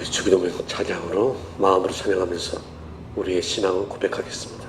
우리 주기도문 찬양으로 마음으로 찬양하면서 우리의 신앙을 고백하겠습니다.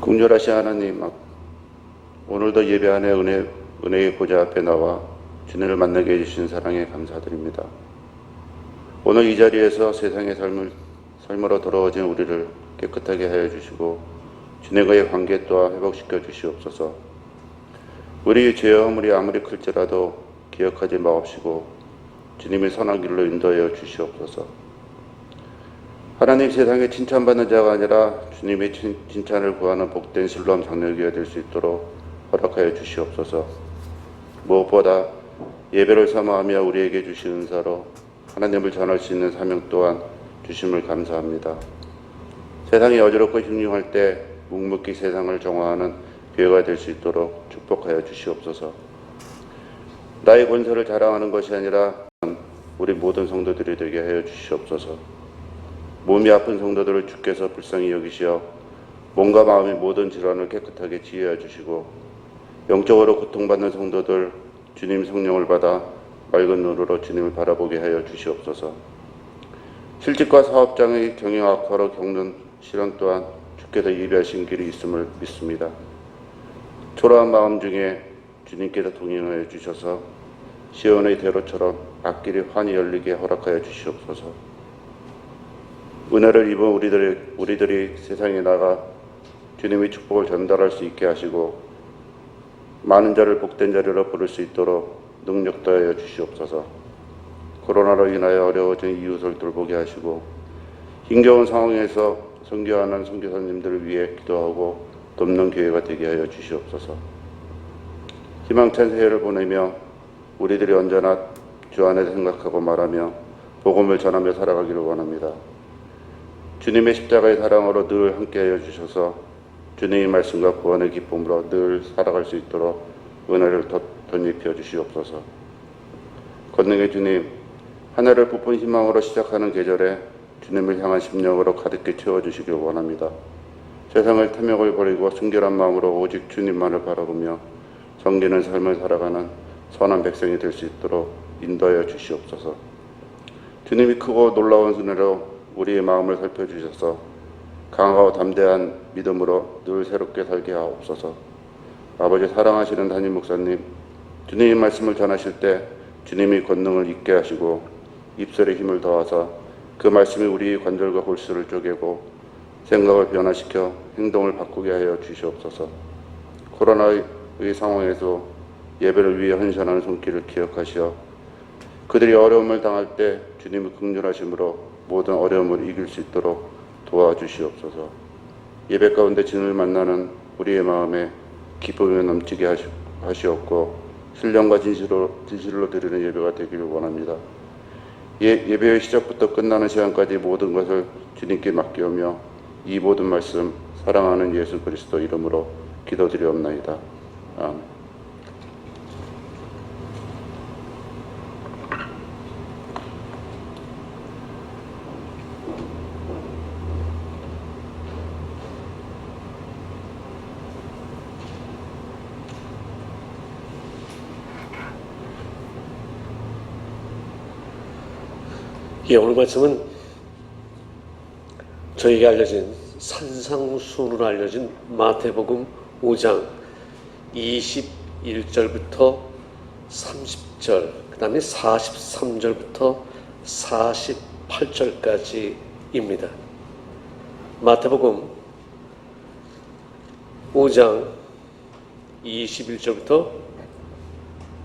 긍휼하신 하나님, 오늘도 예배 안에 은혜의 보좌 앞에 나와 주님을 만나게 해주신 사랑에 감사드립니다. 오늘 이 자리에서 세상의 삶으로 돌아오진 우리를 깨끗하게 하여 주시고 주님과의 관계 또한 회복시켜 주시옵소서. 우리의 죄와 허물이 아무리 클지라도 기억하지 마옵시고 주님의 선한 길로 인도하여 주시옵소서. 하나님, 세상에 칭찬받는 자가 아니라 주님의 칭찬을 구하는 복된 실로암 장로교회가 될 수 있도록 허락하여 주시옵소서. 무엇보다 예배를 사모하며 우리에게 주신 은사로 하나님을 전할 수 있는 사명 또한 주심을 감사합니다. 세상이 어지럽고 흉흉할 때 묵묵히 세상을 정화하는 교회가 될 수 있도록 축복하여 주시옵소서. 나의 권세를 자랑하는 것이 아니라 우리 모든 성도들이 되게 하여 주시옵소서. 몸이 아픈 성도들을 주께서 불쌍히 여기시어 몸과 마음의 모든 질환을 깨끗하게 치유해 주시고 영적으로 고통받는 성도들 주님 성령을 받아 맑은 눈으로 주님을 바라보게 하여 주시옵소서. 실직과 사업장의 경영 악화로 겪는 시련 또한 주께서 예비하신 길이 있음을 믿습니다. 초라한 마음 중에 주님께서 동행하여 주셔서 시온의 대로처럼 앞길이 환히 열리게 허락하여 주시옵소서. 은혜를 입은 우리들이 세상에 나가 주님의 축복을 전달할 수 있게 하시고 많은 자를 복된 자리로 부를 수 있도록 능력 더하여 주시옵소서. 코로나로 인하여 어려워진 이웃을 돌보게 하시고 힘겨운 상황에서 선교하는 선교사님들을 위해 기도하고 돕는 교회가 되게 하여 주시옵소서. 희망찬 새해를 보내며 우리들이 언제나 주 안에 생각하고 말하며 복음을 전하며 살아가기를 원합니다. 주님의 십자가의 사랑으로 늘 함께하여 주셔서 주님의 말씀과 구원의 기쁨으로 늘 살아갈 수 있도록 은혜를 덧입혀 주시옵소서. 권능의 주님, 한 해를 부푼 희망으로 시작하는 계절에 주님을 향한 심령으로 가득히 채워주시길 원합니다. 세상의 탐욕을 버리고 순결한 마음으로 오직 주님만을 바라보며 섬기는 삶을 살아가는 선한 백성이 될 수 있도록 인도하여 주시옵소서. 주님이 크고 놀라운 은혜로 우리의 마음을 살펴주셔서 강하고 담대한 믿음으로 늘 새롭게 살게 하옵소서. 아버지 사랑하시는 담임 목사님, 주님의 말씀을 전하실 때 주님의 권능을 잊게 하시고 입술에 힘을 더하사 그 말씀이 우리 관절과 골수를 쪼개고 생각을 변화시켜 행동을 바꾸게 하여 주시옵소서. 코로나의 상황에서 예배를 위해 헌신하는 손길을 기억하시어 그들이 어려움을 당할 때 주님의 긍휼하심으로 모든 어려움을 이길 수 있도록 도와주시옵소서. 예배 가운데 주님을 만나는 우리의 마음에 기쁨이 넘치게 하시옵고 신령과 진실로 드리는 예배가 되기를 원합니다. 예배의 시작부터 끝나는 시간까지 모든 것을 주님께 맡기오며 이 모든 말씀 사랑하는 예수 그리스도 이름으로 기도드리옵나이다. 아멘. 예, 오늘 말씀은 저에게 알려진 산상수훈으로 알려진 마태복음 5장 21절부터 30절, 그 다음에 43절부터 48절까지입니다. 마태복음 5장 21절부터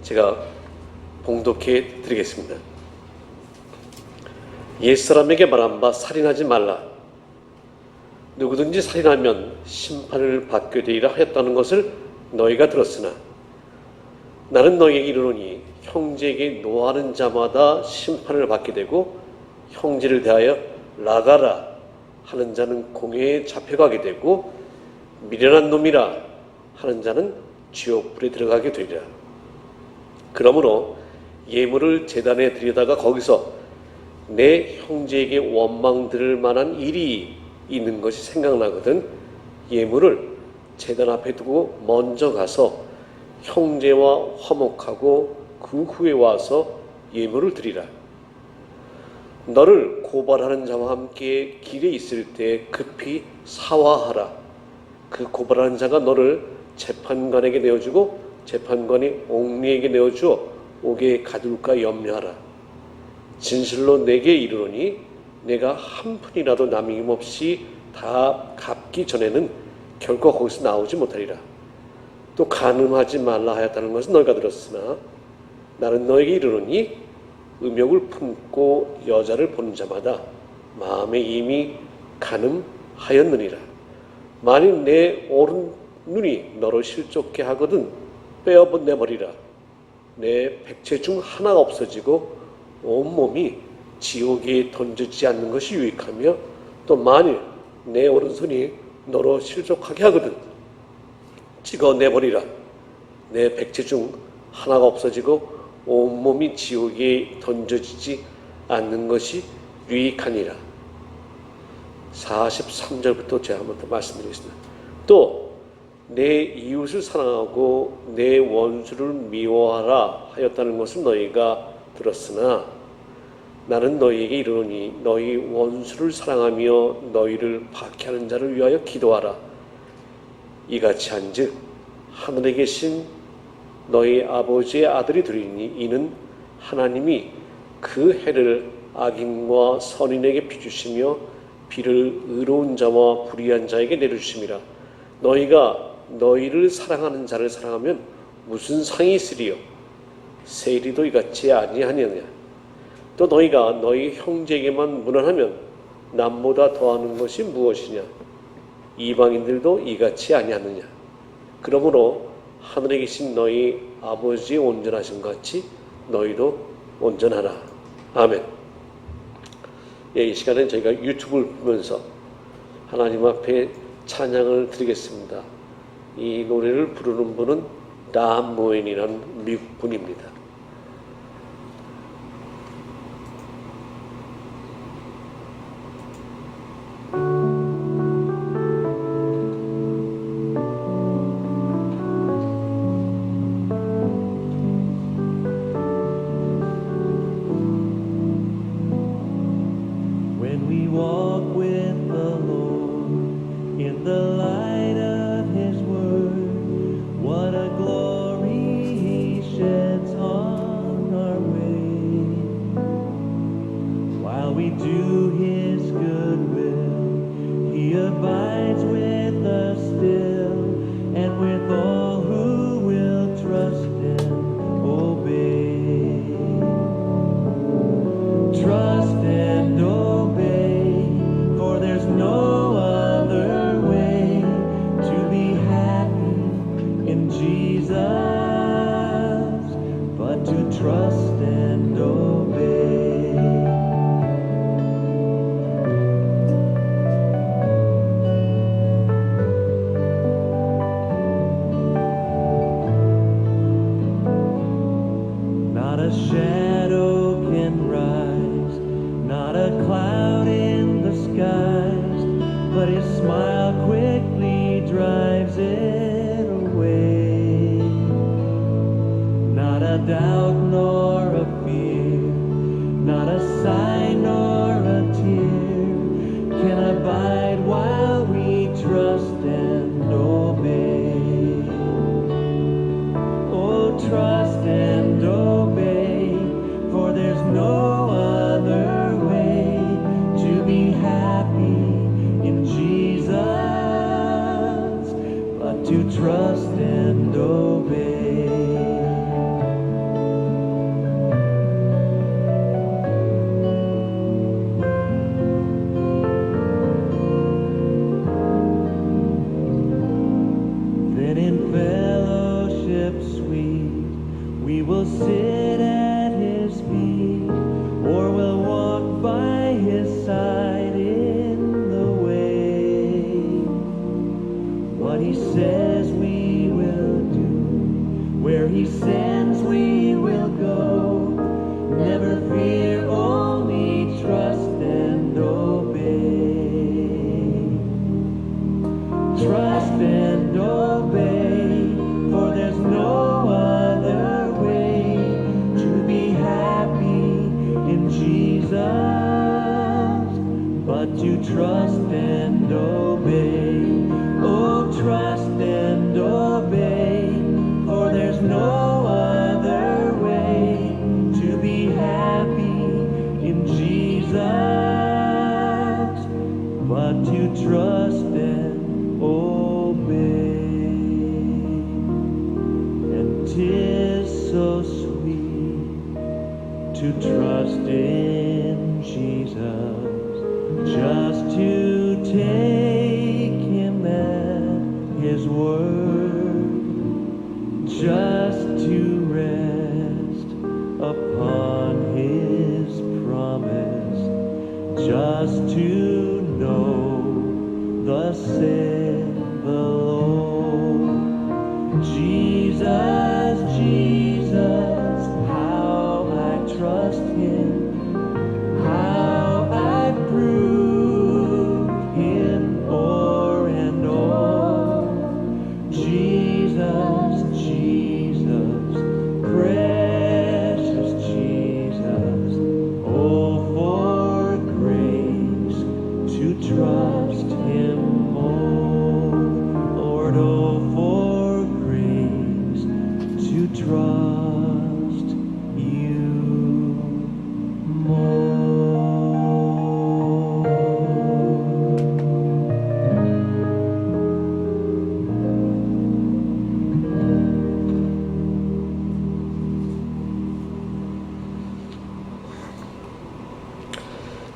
제가 봉독해 드리겠습니다. 옛사람에게 말한 바 살인하지 말라. 누구든지 살인하면 심판을 받게 되리라 하였다는 것을 너희가 들었으나 나는 너희에게 이르노니 형제에게 노하는 자마다 심판을 받게 되고 형제를 대하여 나가라 하는 자는 공회에 잡혀가게 되고 미련한 놈이라 하는 자는 지옥불에 들어가게 되리라. 그러므로 예물을 제단에 드리다가 거기서 내 형제에게 원망 들을 만한 일이 있는 것이 생각나거든 예물을 제단 앞에 두고 먼저 가서 형제와 화목하고 그 후에 와서 예물을 드리라. 너를 고발하는 자와 함께 길에 있을 때 급히 사화하라. 그 고발하는 자가 너를 재판관에게 내어주고 재판관이 옥리에게 내어주어 옥에 가둘까 염려하라. 진실로 내게 이르노니 내가 한 푼이라도 남김없이 다 갚기 전에는 결코 거기서 나오지 못하리라. 또 간음하지 말라 하였다는 것은 너희가 들었으나 나는 너에게 이르노니 음욕을 품고 여자를 보는 자마다 마음에 이미 간음하였느니라. 만일 내 오른 눈이 너를 실족케 하거든 빼어내버리라. 내 백체 중 하나가 없어지고 온몸이 지옥에 던져지지 않는 것이 유익하며 또 만일 내 오른손이 너로 실족하게 하거든 찍어내버리라. 내 백체 중 하나가 없어지고 온몸이 지옥에 던져지지 않는 것이 유익하니라. 43절부터 제가 한번 더 말씀드리겠습니다. 또 내 이웃을 사랑하고 내 원수를 미워하라 하였다는 것을 너희가 들었으나 나는 너희에게 이르노니 너희 원수를 사랑하며 너희를 박해하는 자를 위하여 기도하라. 이같이 한즉 하늘에 계신 너희 아버지의 아들이 되리니 이는 하나님이 그 해를 악인과 선인에게 비주시며 비를 의로운 자와 불의한 자에게 내려주심이라. 너희가 너희를 사랑하는 자를 사랑하면 무슨 상이 있으리요? 세리도 이같이 아니하느냐? 또 너희가 너희 형제에게만 무난하면 남보다 더하는 것이 무엇이냐? 이방인들도 이같이 아니하느냐? 그러므로 하늘에 계신 너희 아버지의 온전하신 같이 너희도 온전하라. 아멘. 예, 이 시간에 저희가 유튜브를 보면서 하나님 앞에 찬양을 드리겠습니다. 이 노래를 부르는 분은 라모엔이라는 미국 분입니다. When we walk with the Lord in the light of His Word, what a glory He sheds on our way. While we do to trust and obey. Oh, trust and obey, for there's no other way to be happy in Jesus but to trust and obey. And 'tis so sweet to trust in Jesus, just to take Him at His word, just to rest upon His promise, just to know thus said the Lord. Jesus, Jesus, how I trust Him, how I prove Him o'er and o'er. Jesus, Jesus, precious Jesus, oh, for grace to trust Him more. Lord, oh, for grace to trust You more.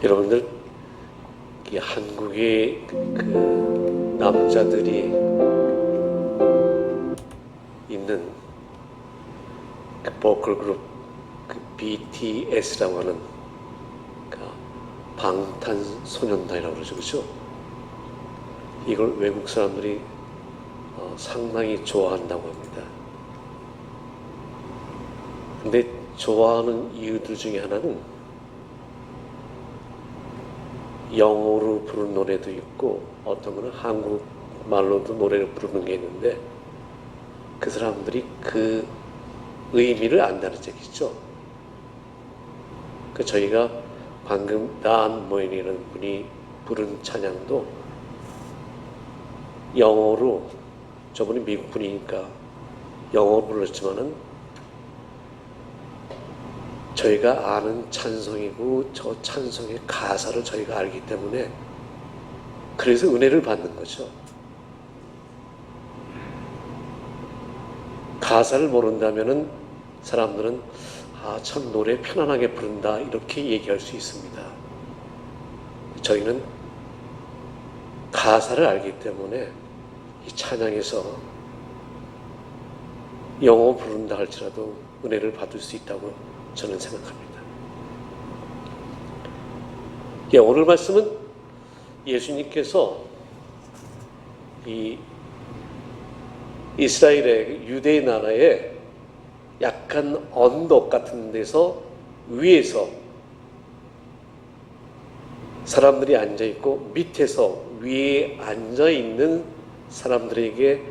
여러분들, 이 한국의 그 남자들이 있는 그 보컬 그룹 그 BTS라고 하는 그 방탄소년단이라고 그러죠, 그렇죠? 이걸 외국 사람들이 상당히 좋아한다고 합니다. 근데 좋아하는 이유들 중에 하나는 영어로 부르는 노래도 있고 어떤 거는 한국말로도 노래를 부르는 게 있는데 그 사람들이 그 의미를 안다는 얘기죠. 그 저희가 방금 단 모인이라는 분이 부른 찬양도 영어로, 저분이 미국 분이니까 영어로 불렀지만은 저희가 아는 찬송이고 저 찬송의 가사를 저희가 알기 때문에 그래서 은혜를 받는 거죠. 가사를 모른다면은 사람들은 참 노래 편안하게 부른다 이렇게 얘기할 수 있습니다. 저희는 가사를 알기 때문에 이 찬양에서 영어 부른다 할지라도 은혜를 받을 수 있다고 저는 생각합니다. 오늘 말씀은 예수님께서 이 이스라엘의 유대 나라의 약간 언덕 같은 데서 위에서 사람들이 앉아 있고 밑에서 위에 앉아 있는 사람들에게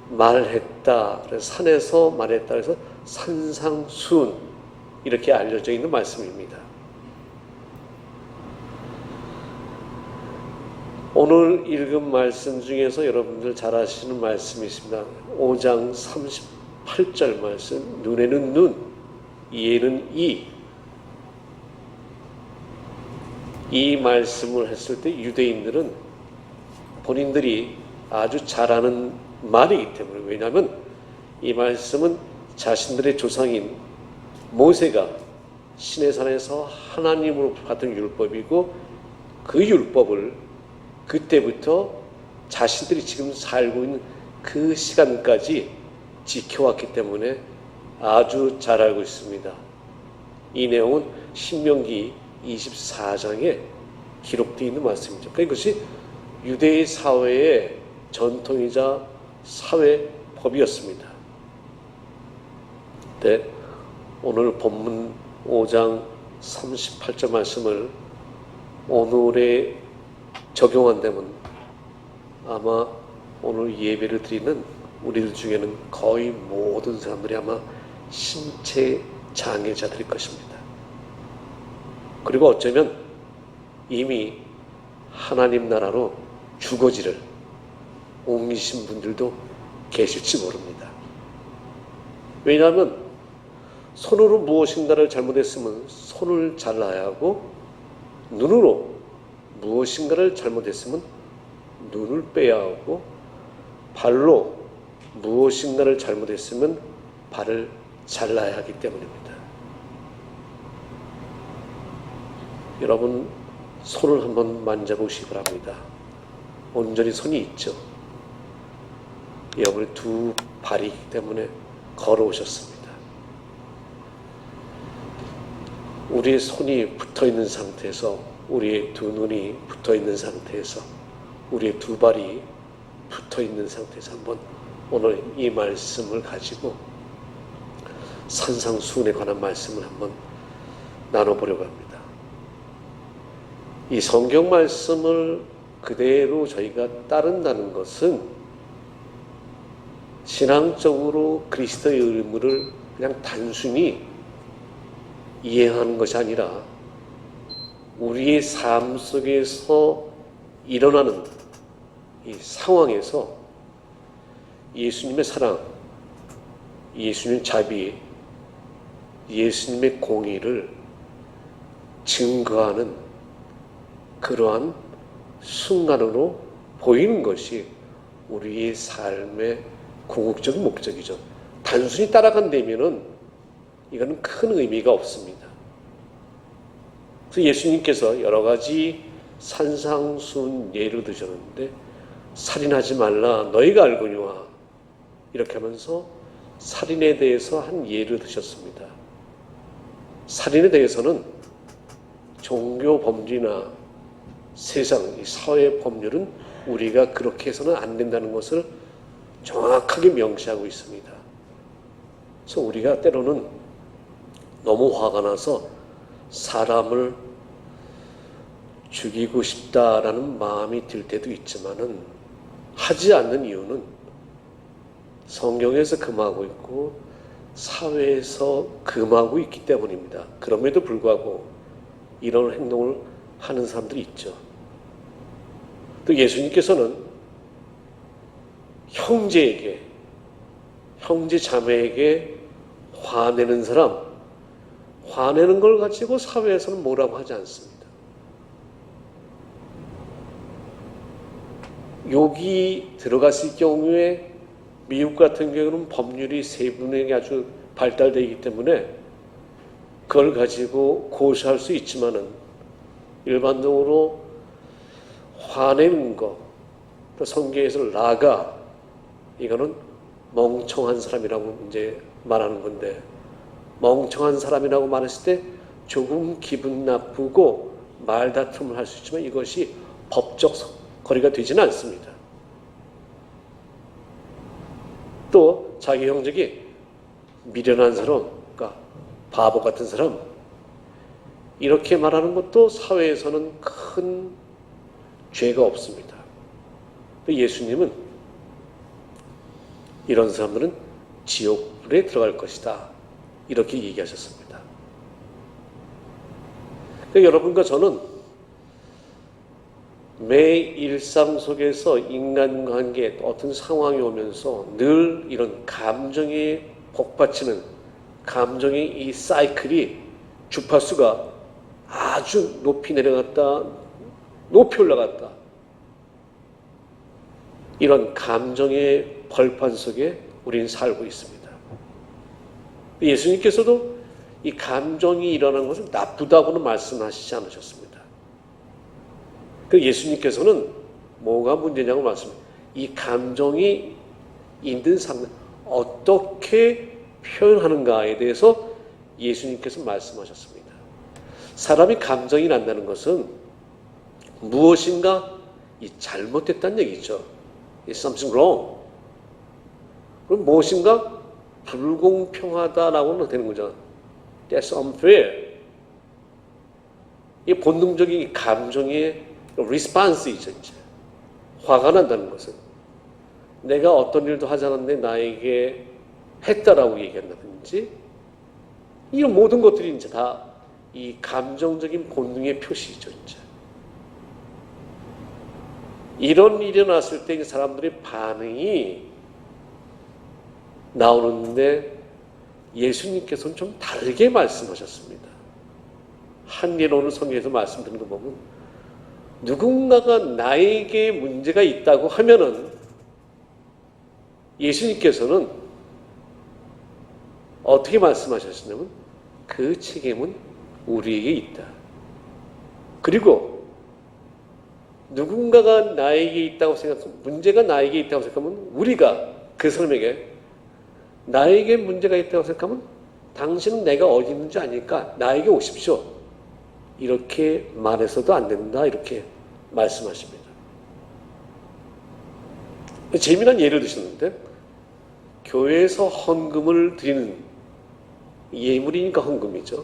말했다. 그래서 산에서 말했다. 그래서 산상수훈 이렇게 알려져 있는 말씀입니다. 오늘 읽은 말씀 중에서 여러분들 잘 아시는 말씀이 있습니다. 5장 38절 말씀, 눈에는 눈, 이에는 이. 이 말씀을 했을 때 유대인들은 본인들이 아주 잘 아는 말이기 때문에, 왜냐하면 이 말씀은 자신들의 조상인 모세가 시내산에서 하나님으로 받은 율법이고 그 율법을 그때부터 자신들이 지금 살고 있는 그 시간까지 지켜왔기 때문에 아주 잘 알고 있습니다. 이 내용은 신명기 24장에 기록되어 있는 말씀이죠. 그러니까 이것이 유대의 사회의 전통이자 사회법이었습니다. 네, 오늘 본문 5장 38절 말씀을 오늘에 적용한다면 아마 오늘 예배를 드리는 우리들 중에는 거의 모든 사람들이 아마 신체 장애자들일 것입니다. 그리고 어쩌면 이미 하나님 나라로 주거지를 옮기신 분들도 계실지 모릅니다. 왜냐하면 손으로 무엇인가를 잘못했으면 손을 잘라야 하고, 눈으로 무엇인가를 잘못했으면 눈을 빼야 하고, 발로 무엇인가를 잘못했으면 발을 잘라야 하기 때문입니다. 여러분, 손을 한번 만져보시기 바랍니다. 온전히 손이 있죠. 여러분의 두 발이기 때문에 걸어오셨습니다. 우리의 손이 붙어있는 상태에서, 우리의 두 눈이 붙어있는 상태에서, 우리의 두 발이 붙어있는 상태에서 한번 오늘 이 말씀을 가지고 산상수훈에 관한 말씀을 한번 나눠보려고 합니다. 이 성경 말씀을 그대로 저희가 따른다는 것은 신앙적으로 그리스도의 의무를 그냥 단순히 이해하는 것이 아니라 우리의 삶 속에서 일어나는 이 상황에서 예수님의 사랑, 예수님의 자비, 예수님의 공의를 증거하는 그러한 순간으로 보이는 것이 우리의 삶의 궁극적인 목적이죠. 단순히 따라간다면은 이거는 큰 의미가 없습니다. 그래서 예수님께서 여러 가지 산상수훈 예를 드셨는데, 살인하지 말라 너희가 알거니와 이렇게 하면서 살인에 대해서 한 예를 드셨습니다. 살인에 대해서는 종교 법리나 세상, 이 사회 법률은 우리가 그렇게 해서는 안 된다는 것을 정확하게 명시하고 있습니다. 그래서 우리가 때로는 너무 화가 나서 사람을 죽이고 싶다라는 마음이 들 때도 있지만은 하지 않는 이유는 성경에서 금하고 있고 사회에서 금하고 있기 때문입니다. 그럼에도 불구하고 이런 행동을 하는 사람들이 있죠. 또 예수님께서는 형제에게, 형제 자매에게 화내는 사람, 화내는 걸 가지고 사회에서는 뭐라고 하지 않습니다. 욕이 들어갔을 경우에 미국 같은 경우는 법률이 세분하게 아주 발달되어 있기 때문에 그걸 가지고 고소할 수 있지만은 일반적으로 화내는 거, 또 성경에서 라가, 이거는 멍청한 사람이라고 이제 말하는 건데, 멍청한 사람이라고 말했을 때 조금 기분 나쁘고 말다툼을 할 수 있지만 이것이 법적 거리가 되지는 않습니다. 또 자기 형제에게 미련한 사람, 그러니까 바보 같은 사람, 이렇게 말하는 것도 사회에서는 큰 죄가 없습니다. 예수님은 이런 사람들은 지옥불에 들어갈 것이다, 이렇게 얘기하셨습니다. 그러니까 여러분과 저는 매 일상 속에서 인간관계 어떤 상황이 오면서 늘 이런 감정이 복받치는, 감정의 이 사이클이, 주파수가 아주 높이 내려갔다 높이 올라갔다, 이런 감정의 벌판 속에 우리는 살고 있습니다. 예수님께서도 이 감정이 일어나는 것은 나쁘다고는 말씀하시지 않으셨습니다. 그 예수님께서는 뭐가 문제냐고 말씀합니다. 이 감정이 있는 사람을 어떻게 표현하는가에 대해서 예수님께서 말씀하셨습니다. 사람이 감정이 난다는 것은 무엇인가 잘못됐다는 얘기죠. It's something wrong. 그럼 무엇인가 불공평하다라고는 되는 거죠. That's unfair. 이 본능적인 감정의 response이죠. 이제 화가 난다는 것은 내가 어떤 일도 하지 않았는데 나에게 했다라고 얘기한다든지, 이런 모든 것들이 이제 다 이 감정적인 본능의 표시죠. 이제 이런 일이 일어났을 때 사람들의 반응이 나오는데 예수님께서는 좀 다르게 말씀하셨습니다. 한 예로는 성경에서 말씀드리는 거 보면 누군가가 나에게 문제가 있다고 하면은 예수님께서는 어떻게 말씀하셨냐면 그 책임은 우리에게 있다. 그리고 누군가가 나에게 있다고 생각하면 문제가 나에게 있다고 생각하면 우리가 그 사람에게 나에게 문제가 있다고 생각하면 당신은 내가 어디 있는지 아니까 나에게 오십시오. 이렇게 말해서도 안 된다. 이렇게 말씀하십니다. 재미난 예를 드셨는데 교회에서 헌금을 드리는 예물이니까 헌금이죠.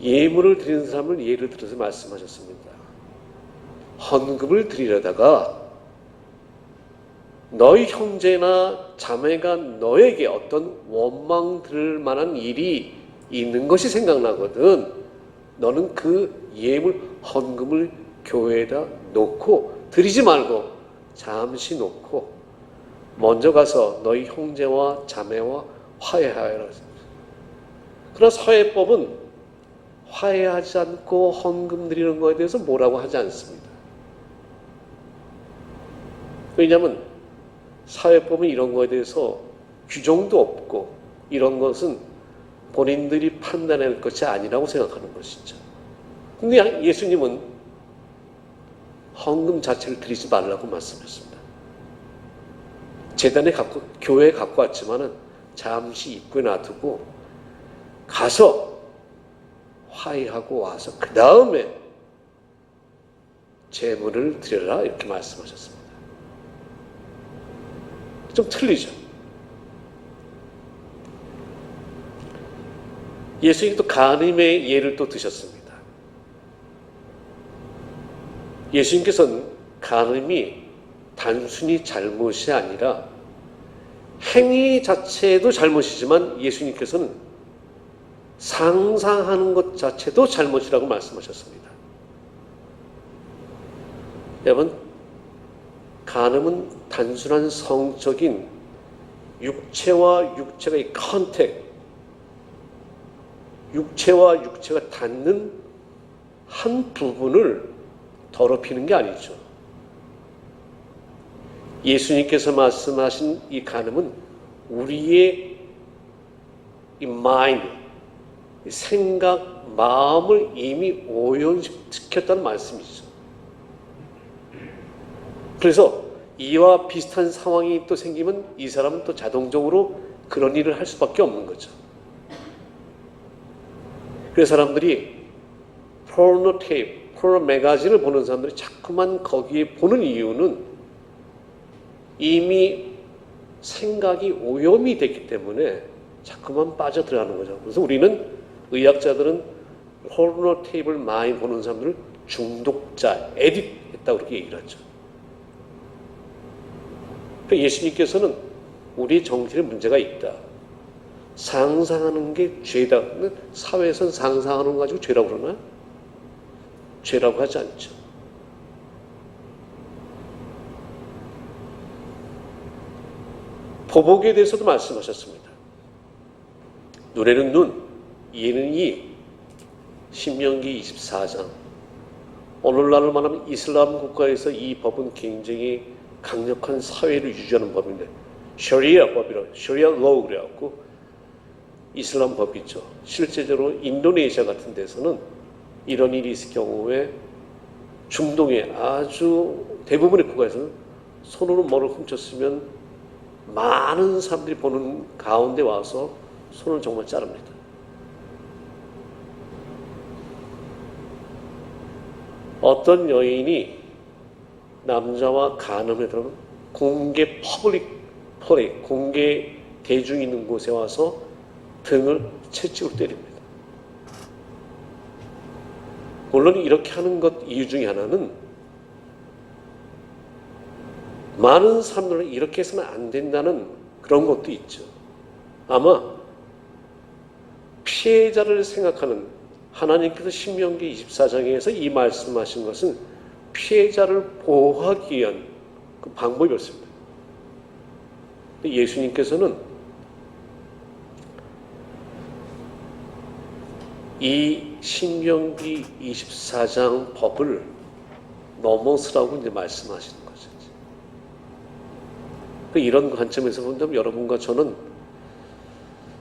예물을 드리는 사람을 예를 들어서 말씀하셨습니다. 헌금을 드리려다가 너희 형제나 자매가 너에게 어떤 원망 들을 만한 일이 있는 것이 생각나거든. 너는 그 예물 헌금을 교회에다 놓고 드리지 말고 잠시 놓고 먼저 가서 너희 형제와 자매와 화해하여라. 그러나 사회법은 화해하지 않고 헌금 드리는 것에 대해서 뭐라고 하지 않습니다. 왜냐하면 사회법은 이런 것에 대해서 규정도 없고 이런 것은 본인들이 판단할 것이 아니라고 생각하는 것이죠. 근데 예수님은 헌금 자체를 드리지 말라고 말씀했습니다. 재단에 교회에 갖고 왔지만은 잠시 입구에 놔두고 가서 화해하고 와서 그 다음에 제물을 드려라 이렇게 말씀하셨습니다. 좀 틀리죠. 예수님이 또 간음의 예를 또 드셨습니다. 예수님께서는 간음이 단순히 잘못이 아니라 행위 자체도 잘못이지만 예수님께서는 상상하는 것 자체도 잘못이라고 말씀하셨습니다. 여러분, 간음은 단순한 성적인 육체와 육체의 컨택, 육체와 육체가 닿는 한 부분을 더럽히는 게 아니죠. 예수님께서 말씀하신 이 간음은 우리의 이 마인드, 생각, 마음을 이미 오염시켰다는 말씀이죠. 그래서 이와 비슷한 상황이 또 생기면 이 사람은 또 자동적으로 그런 일을 할 수밖에 없는 거죠. 그래서 사람들이 포르노 테이프, 포르노 매거진을 보는 사람들이 자꾸만 거기에 보는 이유는 이미 생각이 오염이 됐기 때문에 자꾸만 빠져들어가는 거죠. 그래서 우리는 의학자들은 포르노 테이프를 많이 보는 사람들을 중독자, 에딕했다고 그렇게 얘기를 하죠. 예수님께서는 우리 정신에 문제가 있다. 상상하는 게 죄다. 사회에서는 상상하는 거 가지고 죄라고 그러나? 죄라고 하지 않죠. 보복에 대해서도 말씀하셨습니다. 눈에는 눈, 이에는 이. 신명기 24장. 오늘날을 말하면 이슬람 국가에서 이 법은 굉장히 강력한 사회를 유지하는 법인데 셔리아 법이라고, 셔리아 로우 그래갖고 이슬람 법이죠. 실제적으로 인도네시아 같은 데서는 이런 일이 있을 경우에 중동의 아주 대부분의 국가에서는 손으로 뭐를 훔쳤으면 많은 사람들이 보는 가운데 와서 손을 정말 자릅니다. 어떤 여인이 남자와 간음에 들어가면 공개 퍼블릭, 공개 대중 있는 곳에 와서 등을 채찍으로 때립니다. 물론 이렇게 하는 것 이유 중에 하나는 많은 사람들은 이렇게 해서는 안 된다는 그런 것도 있죠. 아마 피해자를 생각하는 하나님께서 신명기 24장에서 이 말씀하신 것은 피해자를 보호하기 위한 그 방법이었습니다. 예수님께서는 이 신명기 24장 법을 넘어서라고 이제 말씀하시는 거죠. 이런 관점에서 본다면 여러분과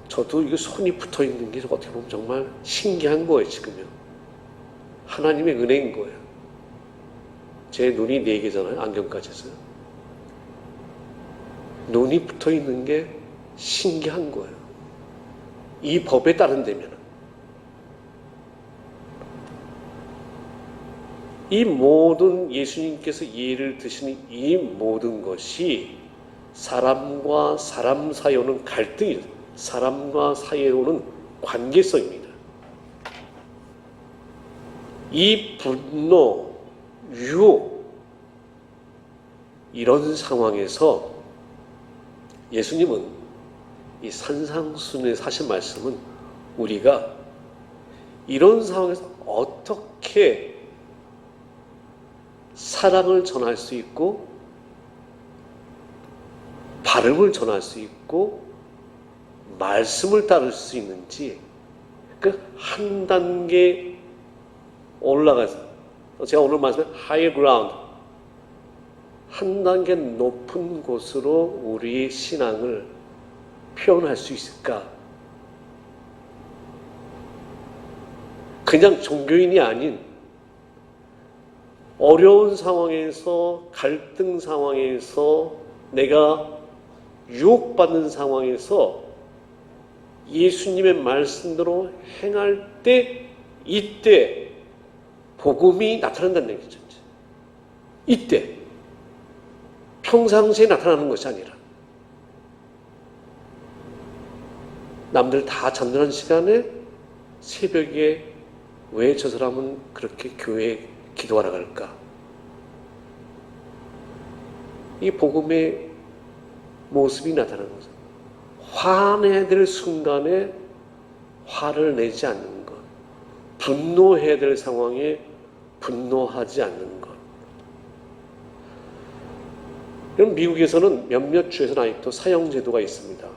저도 이게 손이 붙어 있는 게 어떻게 보면 정말 신기한 거예요, 지금요. 하나님의 은혜인 거예요. 제 눈이 4개잖아요, 안경까지 해서요. 눈이 붙어 있는 게 신기한 거예요. 이 법에 따른다면. 이 모든 예수님께서 예를 드시는 이 모든 것이 사람과 사람 사이에 오는 갈등이, 사람과 사이에 오는 관계성입니다. 이 분노, 유혹, 이런 상황에서 예수님은 이 산상수훈에서 하신 말씀은 우리가 이런 상황에서 어떻게 사랑을 전할 수 있고 발음을 전할 수 있고 말씀을 따를 수 있는지 그 한 단계 올라가서 제가 오늘 말씀한 higher ground 한 단계 높은 곳으로 우리의 신앙을 표현할 수 있을까? 그냥 종교인이 아닌 어려운 상황에서 갈등 상황에서 내가 유혹받는 상황에서 예수님의 말씀대로 행할 때 이때 복음이 나타난다는 얘기죠. 이때 평상시에 나타나는 것이 아니라 남들 다 잠드는 시간에 새벽에 왜 저 사람은 그렇게 교회에 기도하러 갈까? 이 복음의 모습이 나타나는 거죠. 화내야 될 순간에 화를 내지 않는 것, 분노해야 될 상황에 분노하지 않는 것. 그럼 미국에서는 몇몇 주에서는 아직도 사형제도가 있습니다.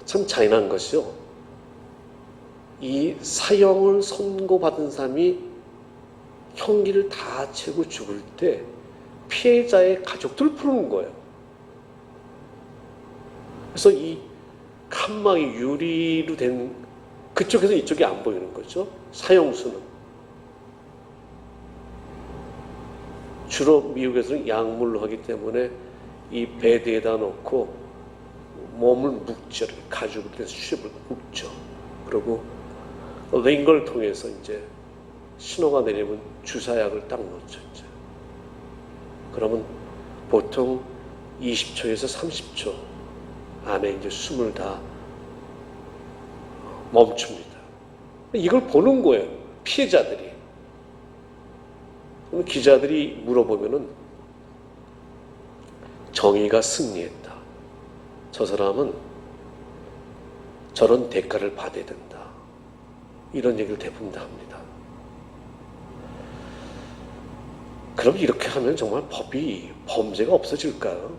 참 잔인한 것이요. 이 사형을 선고받은 사람이 형기를 다 채고 죽을 때 피해자의 가족들을 부르는 거예요. 그래서 이 칸막이 유리로 된 그쪽에서 이쪽이 안 보이는 거죠. 사형수는. 주로 미국에서는 약물로 하기 때문에 이 베드에다 놓고 몸을 묶죠. 가죽을 해서 슈을 묶죠. 그리고 링거를 통해서 이제 신호가 내리면 주사약을 딱 놓죠. 이제. 그러면 보통 20초에서 30초 안에 이제 숨을 다 멈춥니다. 이걸 보는 거예요. 피해자들이. 그럼 기자들이 물어보면은 정의가 승리했다. 저 사람은 저런 대가를 받아야 된다. 이런 얘기를 대부분 다 합니다. 그럼 이렇게 하면 정말 법이 범죄가 없어질까요?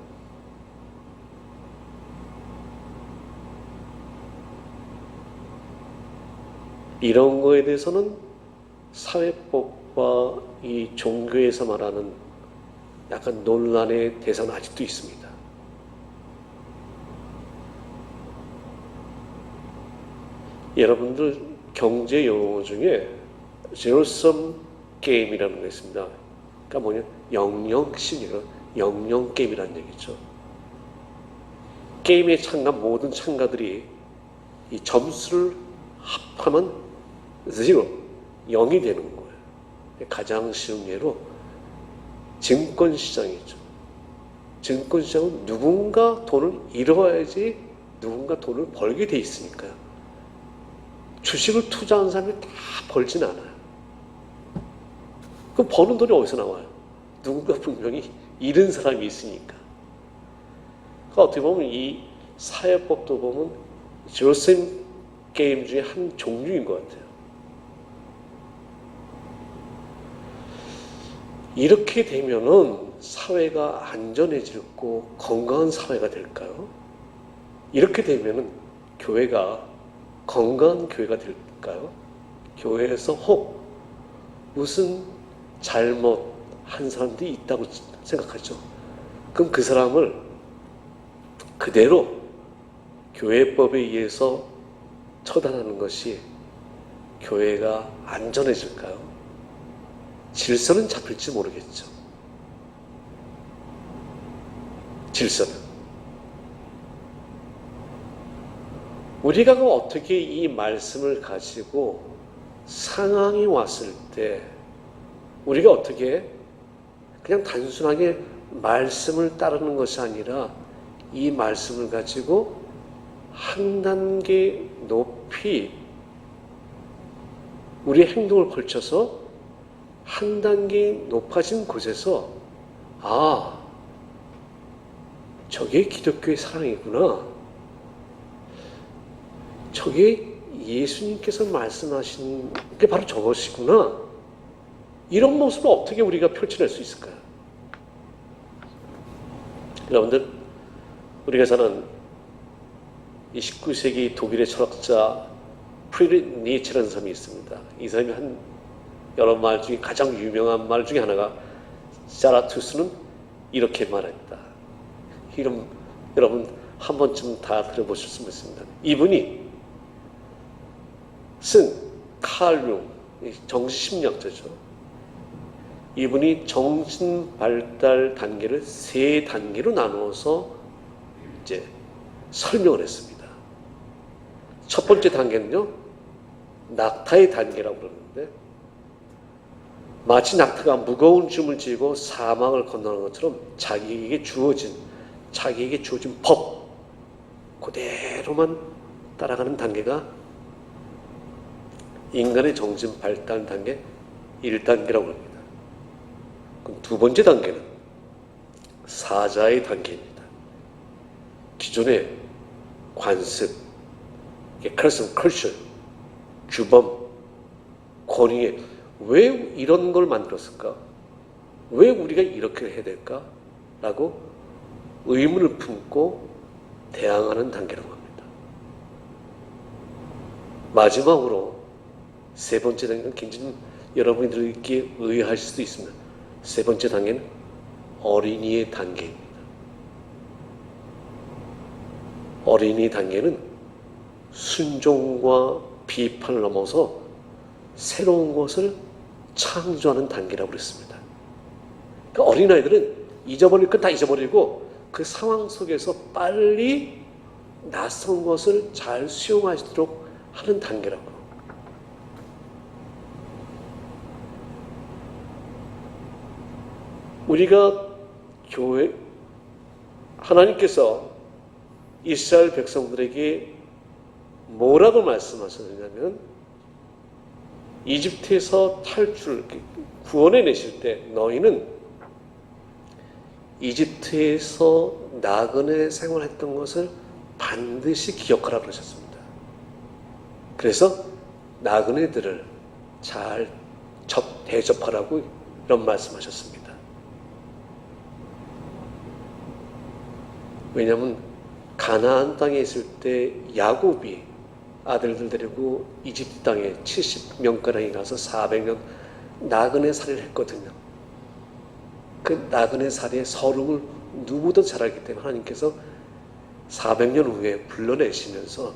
이런 거에 대해서는 사회법과 이 종교에서 말하는 약간 논란의 대상은 아직도 있습니다. 여러분들 경제 용어 중에 제로섬 게임이라는 게 있습니다. 그러니까 뭐냐, 영영심이라 영영 게임이라는 얘기죠. 게임에 참가한 모든 참가들이 이 점수를 합하면 0, 0이 되는 거예요. 가장 쉬운 예로 증권시장이죠. 증권시장은 누군가 돈을 잃어야지 누군가 돈을 벌게 돼 있으니까요. 주식을 투자하는 사람이 다 벌진 않아요. 그럼 버는 돈이 어디서 나와요? 누군가 분명히 잃은 사람이 있으니까. 그러니까 어떻게 보면 이 사회법도 보면 제로섬 게임 중에 한 종류인 것 같아요. 이렇게 되면은 사회가 안전해지고 건강한 사회가 될까요? 이렇게 되면은 교회가 건강한 교회가 될까요? 교회에서 혹 무슨 잘못한 사람들이 있다고 생각하죠. 그럼 그 사람을 그대로 교회법에 의해서 처단하는 것이 교회가 안전해질까요? 질서는 잡힐지 모르겠죠. 질서는. 우리가 어떻게 이 말씀을 가지고 상황이 왔을 때 우리가 어떻게 그냥 단순하게 말씀을 따르는 것이 아니라 이 말씀을 가지고 한 단계 높이 우리의 행동을 걸쳐서 한 단계 높아진 곳에서 아, 저게 기독교의 사랑이구나. 저게 예수님께서 말씀하신 게 바로 저것이구나. 이런 모습을 어떻게 우리가 펼쳐낼 수 있을까요? 여러분들, 우리가 사는 이 19세기 독일의 철학자 프리드리히 니체라는 사람이 있습니다. 이 사람이 한 여러 말 중에 가장 유명한 말 중에 하나가 자라투스는 이렇게 말했다. 이런 여러분 한 번쯤 다 들어보셨으면 좋겠습니다. 이분이 쓴 칼융, 정신심리학자죠. 이분이 정신 발달 단계를 세 단계로 나누어서 이제 설명을 했습니다. 첫 번째 단계는요, 낙타의 단계라고 그러는데, 마치 낙타가 무거운 줌을 쥐고 사막을 건너는 것처럼 자기에게 주어진 법 그대로만 따라가는 단계가 인간의 정신 발달 단계 1단계라고 합니다. 그럼 두 번째 단계는 사자의 단계입니다. 기존의 관습, 클래스 컬처, 규범, 권위에 왜 이런 걸 만들었을까? 왜 우리가 이렇게 해야 될까? 라고 의문을 품고 대항하는 단계라고 합니다. 마지막으로 세 번째 단계는 굉장히 여러분들이 듣기에 의아하실 수도 있습니다. 세 번째 단계는 어린이의 단계입니다. 어린이 단계는 순종과 비판을 넘어서 새로운 것을 창조하는 단계라고 그랬습니다. 그러니까 어린아이들은 잊어버릴 건 다 잊어버리고 그 상황 속에서 빨리 낯선 것을 잘 수용하시도록 하는 단계라고. 우리가 교회, 하나님께서 이스라엘 백성들에게 뭐라고 말씀하셨냐면 이집트에서 구원해 내실 때 너희는 이집트에서 나그네 생활했던 것을 반드시 기억하라 그러셨습니다. 그래서 나그네들을 잘 대접하라고 이런 말씀하셨습니다. 왜냐하면 가나안 땅에 있을 때 야곱이 아들들 데리고 이집트 땅에 70명가량이 가서 400년 나그네 살이를 했거든요. 그 나그네 살이의 서름을 누구도 잘 알기 때문에 하나님께서 400년 후에 불러내시면서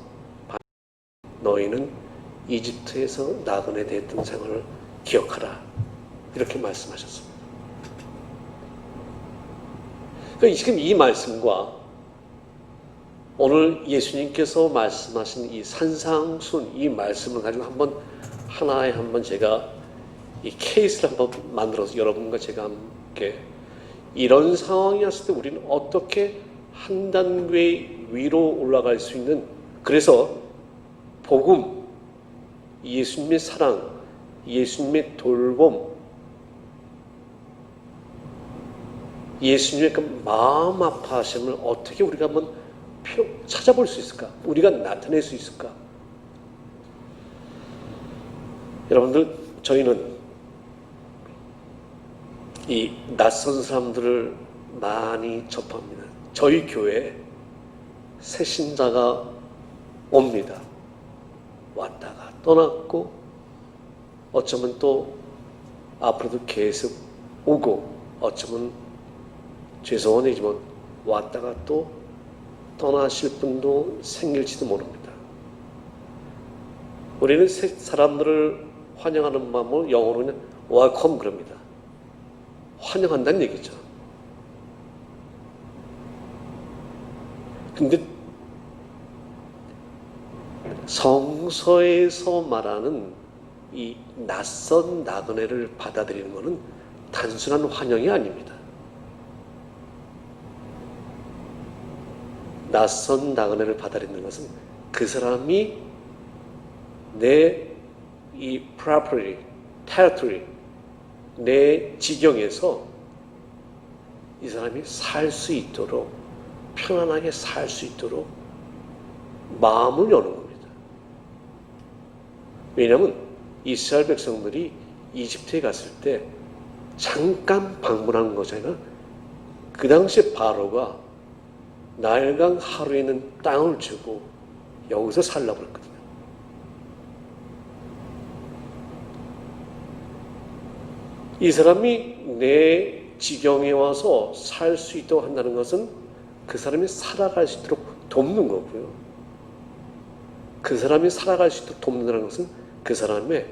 너희는 이집트에서 나그네 됐던 생활을 기억하라 이렇게 말씀하셨습니다. 그러니까 지금 이 말씀과 오늘 예수님께서 말씀하신 이 산상순 이 말씀을 가지고 한번 제가 이 케이스를 한번 만들어서 여러분과 제가 함께 이런 상황이 왔을 때 우리는 어떻게 한 단계 위로 올라갈 수 있는, 그래서 복음, 예수님의 사랑, 예수님의 돌봄, 예수님의 그 마음 아파하심을 어떻게 우리가 한번 찾아볼 수 있을까? 우리가 나타낼 수 있을까? 여러분들, 저희는 이 낯선 사람들을 많이 접합니다. 저희 교회에 새 신자가 옵니다. 왔다가 떠났고 어쩌면 또 앞으로도 계속 오고 어쩌면 죄송한 얘기지만 왔다가 또 떠나실 분도 생길지도 모릅니다. 우리는 새 사람들을 환영하는 마음으로 영어로는 welcome 그럽니다. 환영한다는 얘기죠. 근데 성서에서 말하는 이 낯선 나그네를 받아들이는 것은 단순한 환영이 아닙니다. 낯선 나그네를 받아들이는 것은 그 사람이 내 이 property, territory, 내 지경에서 이 사람이 살 수 있도록 편안하게 살 수 있도록 마음을 여는 겁니다. 왜냐하면 이스라엘 백성들이 이집트에 갔을 때 잠깐 방문한 것이 아니라 그 당시에 바로가 나일강 하루에 있는 땅을 주고 여기서 살라고 그랬거든요. 이 사람이 내 지경에 와서 살 수 있도록 한다는 것은 그 사람이 살아갈 수 있도록 돕는 거고요. 그 사람이 살아갈 수 있도록 돕는다는 것은 그 사람의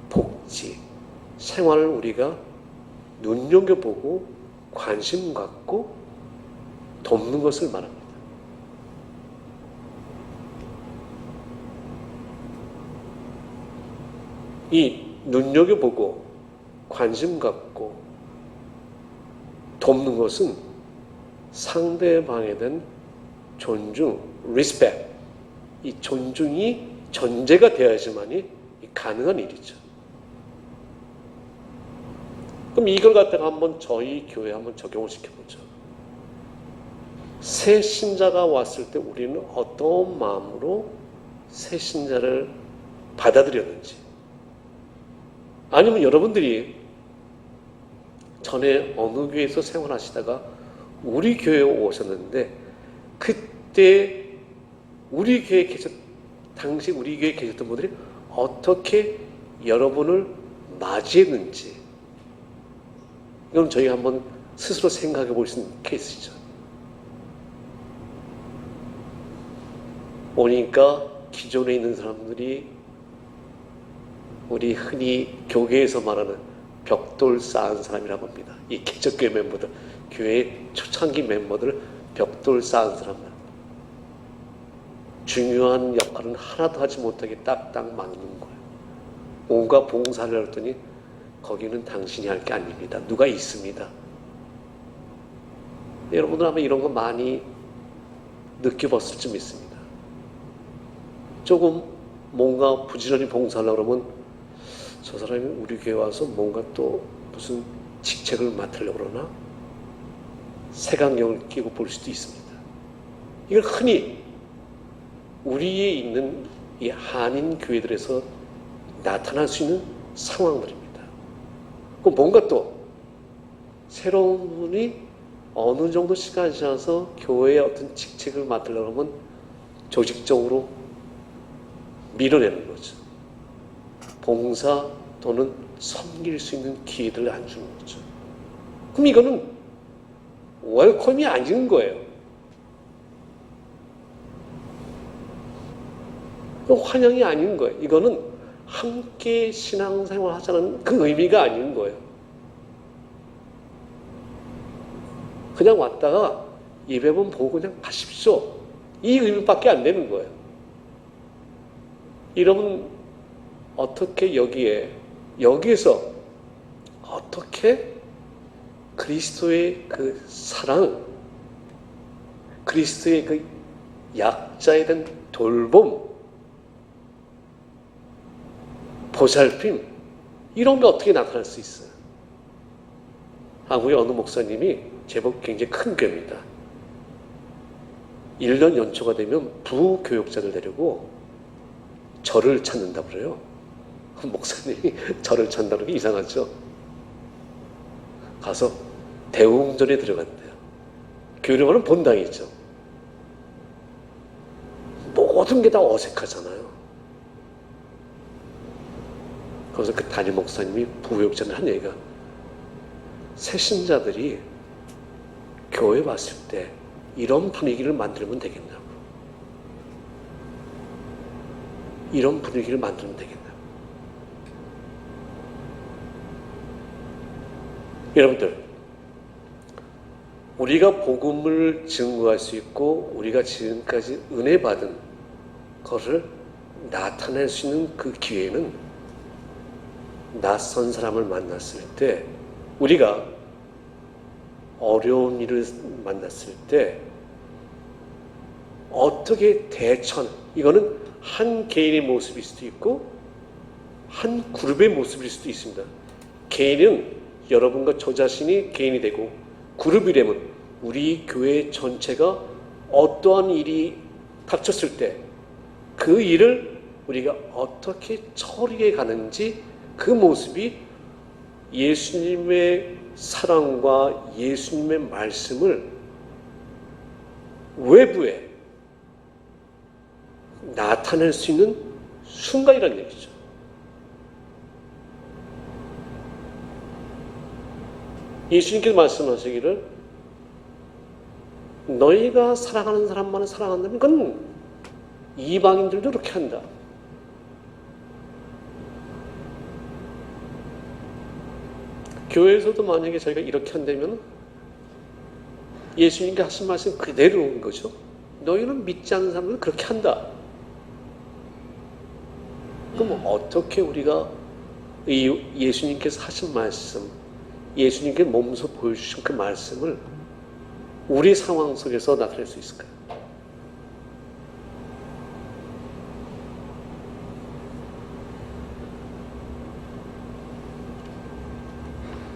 복지, 생활을 우리가 눈여겨보고 관심 갖고 돕는 것을 말합니다. 이 눈여겨보고 관심 갖고 돕는 것은 상대방에 대한 존중, respect, 이 존중이 전제가 되어야지만이 가능한 일이죠. 그럼 이걸 갖다가 한번 저희 교회에 한번 적용을 시켜보죠. 새 신자가 왔을 때 우리는 어떤 마음으로 새 신자를 받아들였는지, 아니면 여러분들이 전에 어느 교회에서 생활하시다가 우리 교회에 오셨는데 그때 우리 교회에 당시 우리 교회에 계셨던 분들이 어떻게 여러분을 맞이했는지, 이건 저희가 한번 스스로 생각해 볼 수 있는 케이스죠. 오니까 기존에 있는 사람들이 우리 흔히 교계에서 말하는 벽돌 쌓은 사람이라고 합니다. 이 개척교회 멤버들, 교회 초창기 멤버들 벽돌 쌓은 사람들. 중요한 역할은 하나도 하지 못하게 딱딱 막는 거예요. 온갖 봉사를 했더니 거기는 당신이 할 게 아닙니다. 누가 있습니다. 여러분들 아마 이런 거 많이 느껴봤을 좀 있습니다. 조금 뭔가 부지런히 봉사하려고 그러면 저 사람이 우리 교회 와서 뭔가 또 무슨 직책을 맡으려고 그러나 색안경을 끼고 볼 수도 있습니다. 이걸 흔히 우리에 있는 이 한인 교회들에서 나타날 수 있는 상황들입니다. 그 뭔가 또 새로운 분이 어느 정도 시간이 지나서 교회의 어떤 직책을 맡으려고 하면 조직적으로 밀어내는 거죠. 봉사 또는 섬길 수 있는 기회를 안 주는 거죠. 그럼 이거는 웰컴이 아닌 거예요. 환영이 아닌 거예요. 이거는 함께 신앙생활 하자는 그 의미가 아닌 거예요. 그냥 왔다가 예배만 보고 그냥 가십시오. 이 의미밖에 안 되는 거예요. 여러분 어떻게 여기에서 어떻게 그리스도의 그 사랑, 그리스도의 그 약자에 대한 돌봄, 보살핌, 이런 게 어떻게 나타날 수 있어요? 한국의 어느 목사님이 제법 굉장히 큰 교회입니다. 1년 연초가 되면 부교역자들 데리고 절을 찾는다고 그래요. 목사님이 절을 찾는다는 게 이상하죠. 가서 대웅전에 들어간대요. 교회를 가는 본당이죠. 모든 게 다 어색하잖아요. 그래서 그 담임 목사님이 부교육자는 한 얘기가, 새신자들이 교회 왔을 때 이런 분위기를 만들면 되겠냐고. 이런 분위기를 만들면 되겠냐고. 여러분들, 우리가 복음을 증거할 수 있고 우리가 지금까지 은혜 받은 것을 나타낼 수 있는 그 기회는 낯선 사람을 만났을 때, 우리가 어려운 일을 만났을 때 어떻게 대처하는, 이거는 한 개인의 모습일 수도 있고 한 그룹의 모습일 수도 있습니다. 개인은 여러분과 저 자신이 개인이 되고, 그룹이라면 우리 교회 전체가 어떠한 일이 닥쳤을 때 그 일을 우리가 어떻게 처리해 가는지, 그 모습이 예수님의 사랑과 예수님의 말씀을 외부에 나타낼 수 있는 순간이라는 얘기죠. 예수님께서 말씀하시기를, 너희가 사랑하는 사람만을 사랑한다면 그건 이방인들도 그렇게 한다. 교회에서도 만약에 저희가 이렇게 한다면 예수님께 하신 말씀 그대로인 거죠. 너희는 믿지 않는 사람들은 그렇게 한다. 그럼 어떻게 우리가 예수님께서 하신 말씀, 예수님께 몸소 보여주신 그 말씀을 우리 상황 속에서 나타낼 수 있을까요?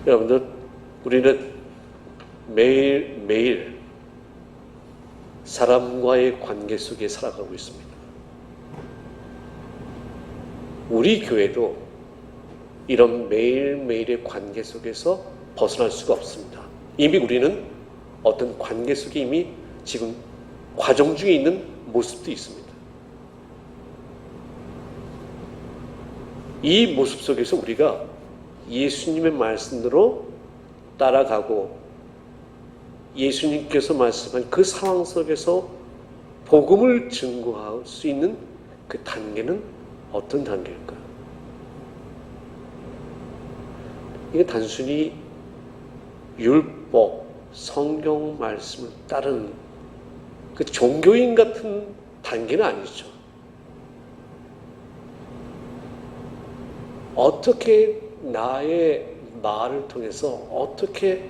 여러분들, 우리는 매일매일 사람과의 관계 속에 살아가고 있습니다. 우리 교회도 이런 매일매일의 관계 속에서 벗어날 수가 없습니다. 이미 우리는 어떤 관계 속에 이미 지금 과정 중에 있는 모습도 있습니다. 이 모습 속에서 우리가 예수님의 말씀대로 따라가고, 예수님께서 말씀한 그 상황 속에서 복음을 증거할 수 있는 그 단계는 어떤 단계일까요? 이게 단순히 율법, 성경 말씀을 따르는 그 종교인 같은 단계는 아니죠. 어떻게 나의 말을 통해서, 어떻게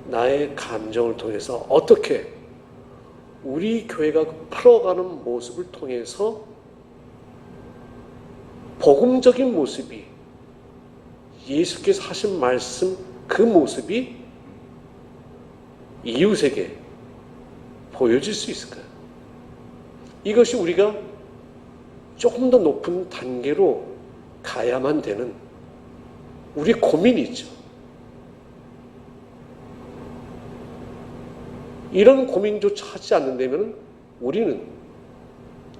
나의 감정을 통해서, 어떻게 우리 교회가 풀어가는 모습을 통해서 복음적인 모습이, 예수께서 하신 말씀 그 모습이 이웃에게 보여질 수 있을까요? 이것이 우리가 조금 더 높은 단계로 가야만 되는 우리 고민이죠. 이런 고민조차 하지 않는다면 우리는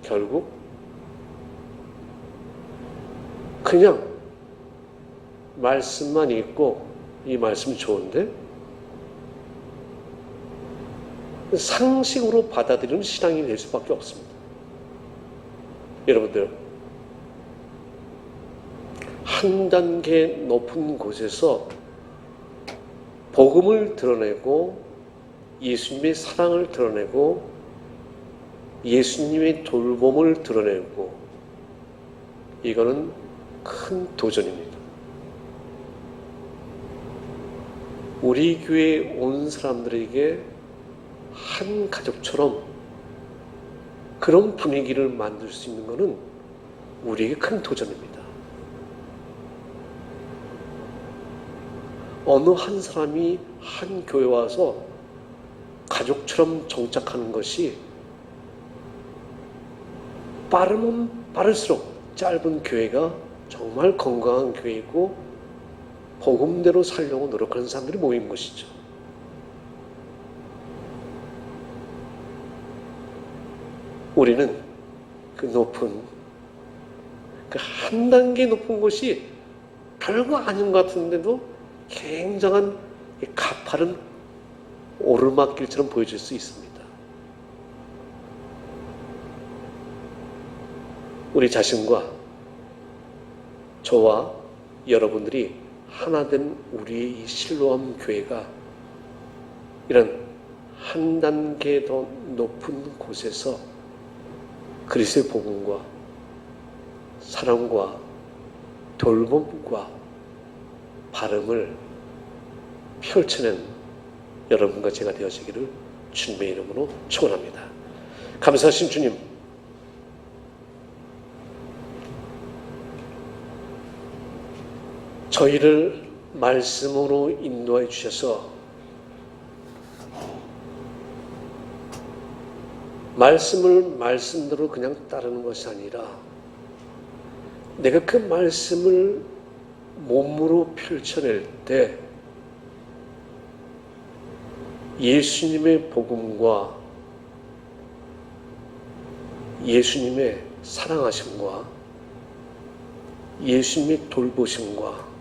결국 그냥 말씀만 읽고, 이 말씀 좋은데 상식으로 받아들이는 신앙이 될 수밖에 없습니다. 여러분들, 한 단계 높은 곳에서 복음을 드러내고 예수님의 사랑을 드러내고 예수님의 돌봄을 드러내고, 이거는 큰 도전입니다. 우리 교회에 온 사람들에게 한 가족처럼 그런 분위기를 만들 수 있는 것은 우리에게 큰 도전입니다. 어느 한 사람이 한 교회 와서 가족처럼 정착하는 것이 빠르면 빠를수록 짧은 교회가 정말 건강한 교회이고 복음대로 살려고 노력하는 사람들이 모인 것이죠. 우리는 그 높은, 그 한 단계 높은 곳이 별거 아닌 것 같은데도 굉장한 가파른 오르막길처럼 보여질 수 있습니다. 우리 자신과 저와 여러분들이 하나 된 우리의 이 실로암 교회가 이런 한 단계 더 높은 곳에서 그리스도의 복음과 사랑과 돌봄과 바름을 펼쳐낸 여러분과 제가 되어지기를 주님의 이름으로 축원합니다. 감사하신 주님, 저희를 말씀으로 인도해 주셔서 말씀을 말씀대로 그냥 따르는 것이 아니라 내가 그 말씀을 몸으로 펼쳐낼 때 예수님의 복음과 예수님의 사랑하심과 예수님의 돌보심과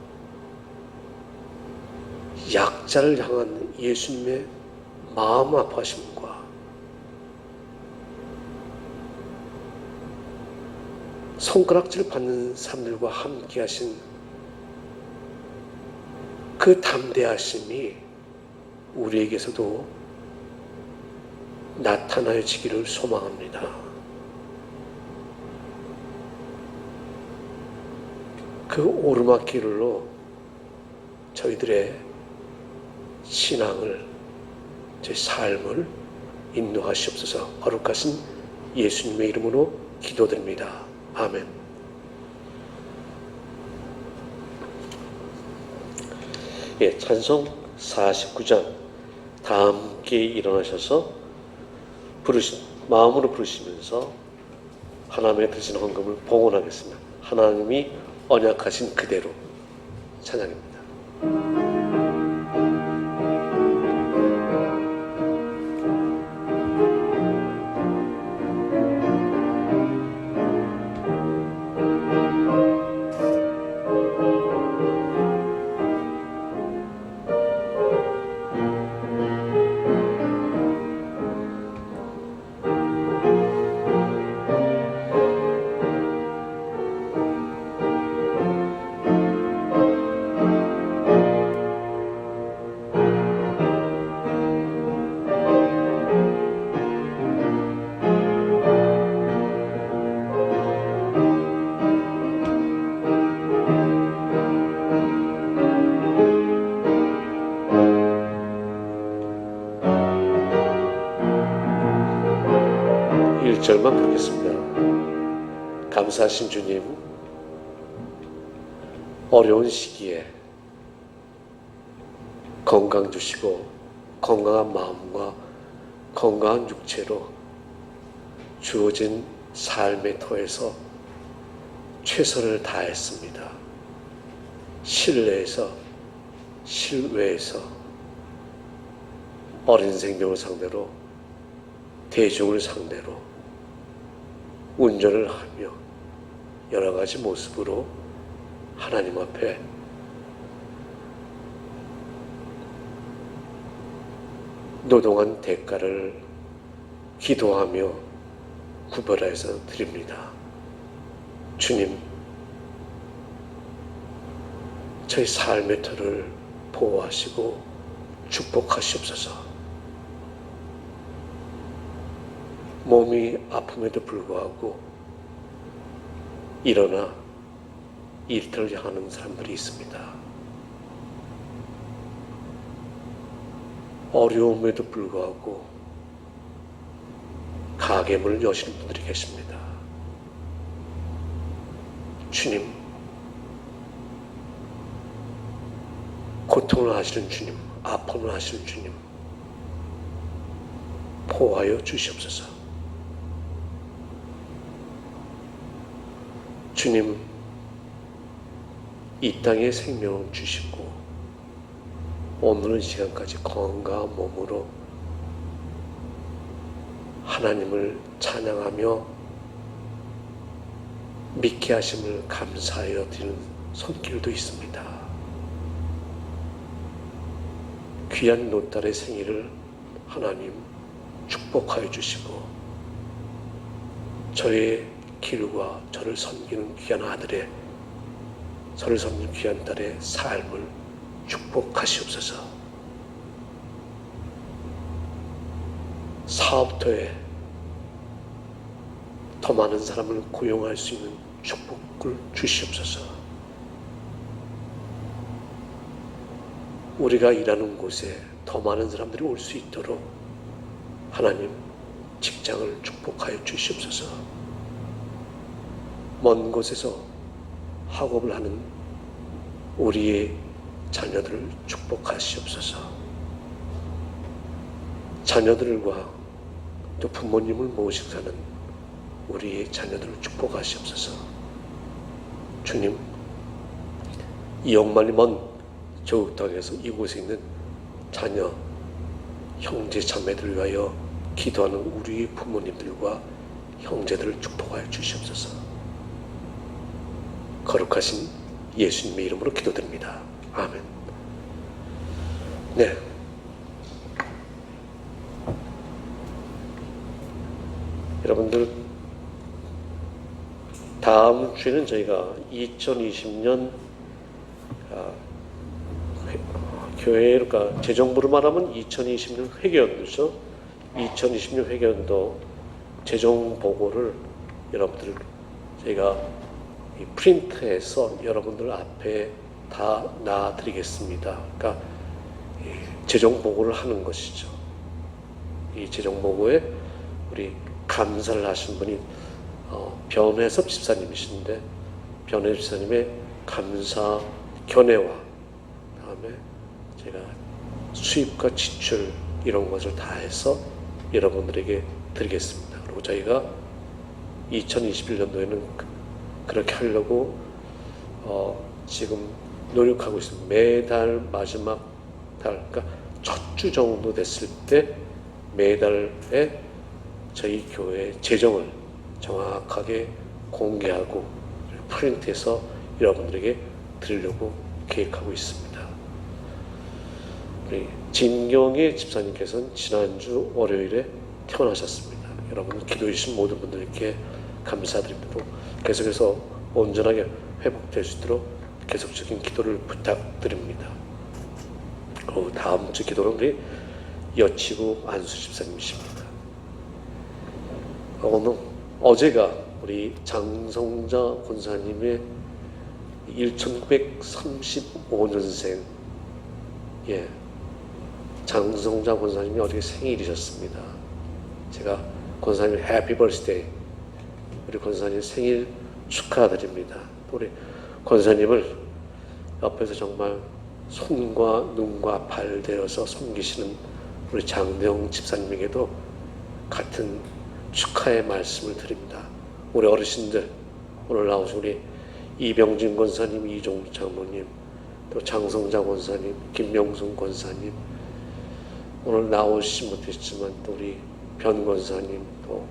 약자를 향한 예수님의 마음 아파하심과 손가락질 받는 사람들과 함께 하신 그 담대하심이 우리에게서도 나타나지기를 소망합니다. 그 오르막길로 저희들의 신앙을, 제 삶을 인도하시옵소서. 거룩하신 예수님의 이름으로 기도드립니다. 아멘. 예, 찬송 49장 다 함께 일어나셔서 마음으로 부르시면서 하나님의 드신 헌금을 봉헌하겠습니다. 하나님이 언약하신 그대로 찬양입니다. 절만 부르겠습니다. 감사하신 주님, 어려운 시기에 건강 주시고 건강한 마음과 건강한 육체로 주어진 삶의 터에서 최선을 다했습니다. 실내에서 실외에서 어린 생명을 상대로 대중을 상대로 운전을 하며 여러 가지 모습으로 하나님 앞에 노동한 대가를 기도하며 구별해서 드립니다. 주님, 저희 삶의 터를 보호하시고 축복하시옵소서. 몸이 아픔에도 불구하고 일어나 일터를 향하는 사람들이 있습니다. 어려움에도 불구하고 가게문을 여시는 분들이 계십니다. 주님, 고통을 하시는 주님, 아픔을 하시는 주님, 보호하여 주시옵소서. 주님, 이 땅에 생명을 주시고 오늘은 시간까지 건강한 몸으로 하나님을 찬양하며 믿게 하심을 감사하여 드리는 손길도 있습니다. 귀한 노딸의 생일을 하나님 축복하여 주시고 저의 길과 저를 섬기는 귀한 아들의, 저를 섬기는 귀한 딸의 삶을 축복하시옵소서. 사업터에 더 많은 사람을 고용할 수 있는 축복을 주시옵소서. 우리가 일하는 곳에 더 많은 사람들이 올 수 있도록 하나님 직장을 축복하여 주시옵소서. 먼 곳에서 학업을 하는 우리의 자녀들을 축복하시옵소서. 자녀들과 또 부모님을 모시고 사는 우리의 자녀들을 축복하시옵소서. 주님, 이 역만리 먼 저국 땅에서 이곳에 있는 자녀, 형제, 자매들을 위하여 기도하는 우리 부모님들과 형제들을 축복하여 주시옵소서. 거룩하신 예수님의 이름으로 기도드립니다. 아멘. 네. 여러분들, 다음 주에는 저희가 2020년 교회, 그러니까 재정부로 말하면 2020년 회계연도죠. 2020년 회계연도 재정 보고를 여러분들 저희가 프린트해서 여러분들 앞에 다 놔드리겠습니다. 그러니까 재정 보고를 하는 것이죠. 이 재정 보고에 우리 감사를 하신 분이 변혜섭 집사님이신데, 변혜섭 집사님의 감사 견해와 다음에 제가 수입과 지출 이런 것을 다 해서 여러분들에게 드리겠습니다. 그리고 저희가 2021년도에는 그렇게 하려고 지금 노력하고 있습니다. 매달 마지막 달, 그러니까 첫 주 정도 됐을 때 매달에 저희 교회 재정을 정확하게 공개하고 프린트해서 여러분들에게 드리려고 계획하고 있습니다. 우리 진경의 집사님께서는 지난주 월요일에 퇴원하셨습니다. 여러분 기도해 주신 모든 분들께 감사드립니다. 계속해서 온전하게 회복될 수 있도록 계속적인 기도를 부탁드립니다. 다음 주 기도는 우리 여치구 안수 집사님이십니다. 어제가 우리 장성자 권사님의 1935년생 장성자 권사님이 어저께 생일이셨습니다. 제가 권사님 해피 버스데이, 우리 권사님 생일 축하드립니다. 우리 권사님을 옆에서 정말 손과 눈과 발 되어서 섬기시는 우리 장대영 집사님에게도 같은 축하의 말씀을 드립니다. 우리 어르신들, 오늘 나오신 우리 이병진 권사님, 이종주 장로님, 또 장성자 권사님, 김명순 권사님, 오늘 나오시지 못했지만 또 우리 변 권사님, 또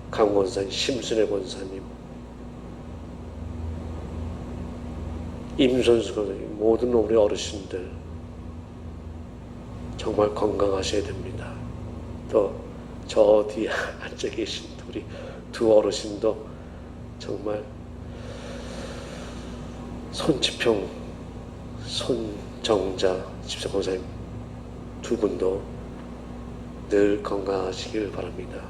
강 권사님, 심순애 권사님, 임선수 권사님, 모든 우리 어르신들 정말 건강하셔야 됩니다. 또 저 뒤에 앉아 계신 우리 두 어르신도 정말 손지평, 손정자 집사 권사님 두 분도 늘 건강하시길 바랍니다.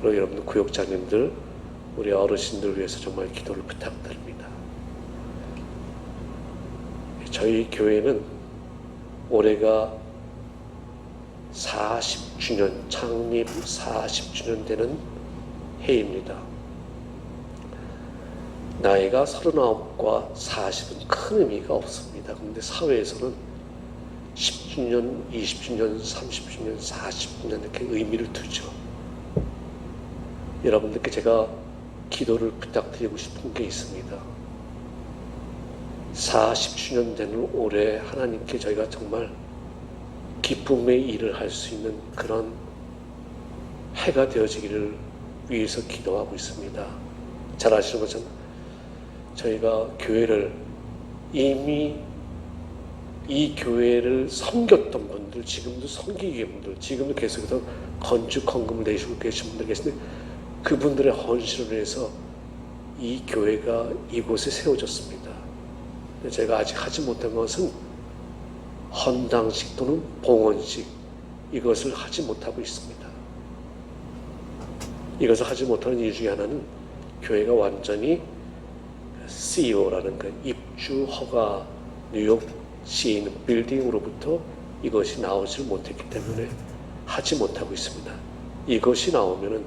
그리고 여러분들 구역장님들, 우리 어르신들 위해서 정말 기도를 부탁드립니다. 저희 교회는 올해가 40주년, 창립 40주년 되는 해입니다. 나이가 39과 40은 큰 의미가 없습니다. 그런데 사회에서는 10주년, 20주년, 30주년, 40주년 이렇게 의미를 두죠. 여러분들께 제가 기도를 부탁드리고 싶은 게 있습니다. 40주년 되는 올해 하나님께 저희가 정말 기쁨의 일을 할 수 있는 그런 해가 되어지기를 위해서 기도하고 있습니다. 잘 아시는 것처럼 저희가 교회를 이미 이 교회를 섬겼던 분들, 지금도 섬기기 위한 분들, 지금도 계속해서 건축 헌금을 내시고 계신 분들 계신데 그분들의 헌신을 위해서 이 교회가 이곳에 세워졌습니다. 근데 제가 아직 하지 못한 것은 헌당식 또는 봉헌식, 이것을 하지 못하고 있습니다. 이것을 하지 못하는 이유 중에 하나는 교회가 완전히 CEO라는 그 입주 허가 뉴욕시에 있는 빌딩으로부터 이것이 나오질 못했기 때문에 하지 못하고 있습니다. 이것이 나오면은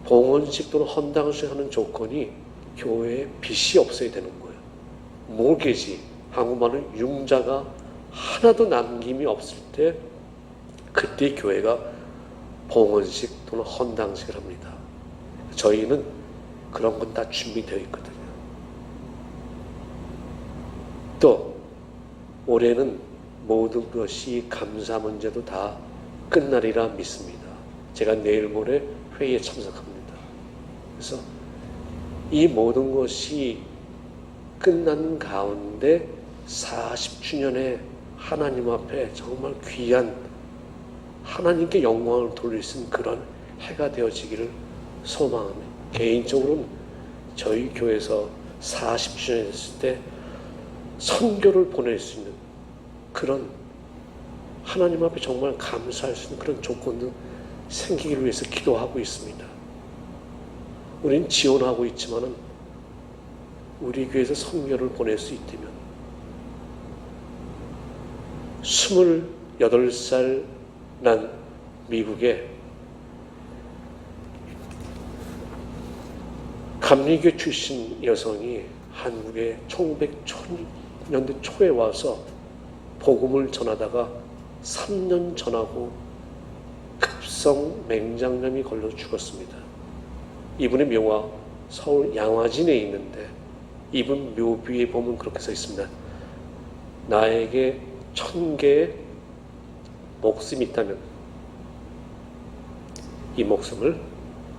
봉헌식 또는 헌당식 하는 조건이 교회에 빚이 없어야 되는 거예요. 모르게지, 한국말로 융자가 하나도 남김이 없을 때 그때 교회가 봉헌식 또는 헌당식을 합니다. 저희는 그런 건 다 준비되어 있거든요. 또 올해는 모든 것이 감사 문제도 다 끝나리라 믿습니다. 제가 내일 모레 회의에 참석합니다. 그래서 이 모든 것이 끝난 가운데 40주년에 하나님 앞에 정말 귀한 하나님께 영광을 돌릴 수 있는 그런 해가 되어지기를 소망합니다. 개인적으로는 저희 교회에서 40주년 됐을 때 선교를 보낼 수 있는 그런 하나님 앞에 정말 감사할 수 있는 그런 조건도 생기기를 위해서 기도하고 있습니다. 우리는 지원하고 있지만은 우리 교회에서 선교를 보낼 수 있다면 28살 난 미국에 감리교 출신 여성이 한국에 1900년대 초에 와서 복음을 전하다가 3년 전하고 급성 맹장염이 걸려 죽었습니다. 이분의 묘가 서울 양화진에 있는데 이분 묘비에 보면 그렇게 써 있습니다. 나에게 1000개의 목숨이 있다면 이 목숨을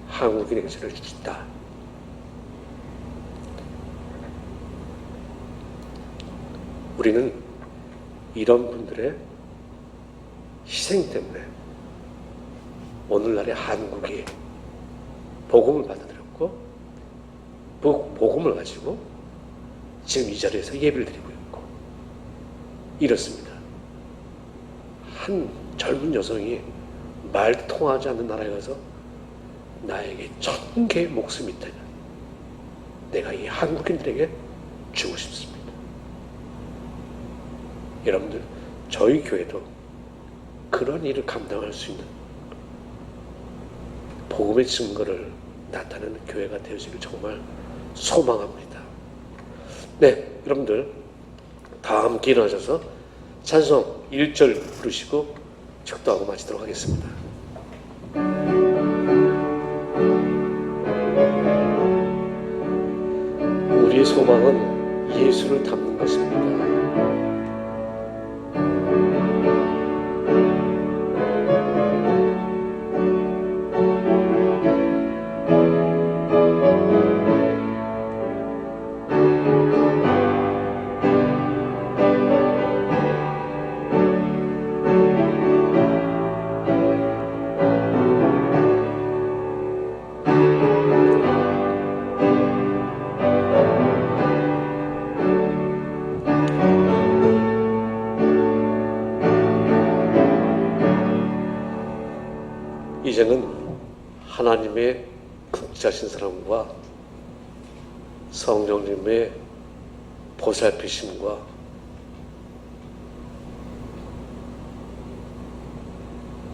한국인에게 전할 수 있다. 우리는 이런 분들의 희생 때문에 오늘날의 한국이 복음을 받아들였고 복음을 가지고 지금 이 자리에서 예배를 드리고 있고 이렇습니다. 한 젊은 여성이 말 통하지 않는 나라에 가서 나에게 1000개의 목숨이 있다면 내가 이 한국인들에게 주고 싶습니다. 여러분들, 저희 교회도 그런 일을 감당할 수 있는 복음의 증거를 나타내는 교회가 되어지길 정말 소망합니다. 네, 여러분들 다 함께 일어나셔서 찬송 1절 부르시고 축도하고 마치도록 하겠습니다. 우리의 소망은 예수를 닮는 것입니다. 이제는 하나님의 극자신 사랑과 성령님의 보살피심과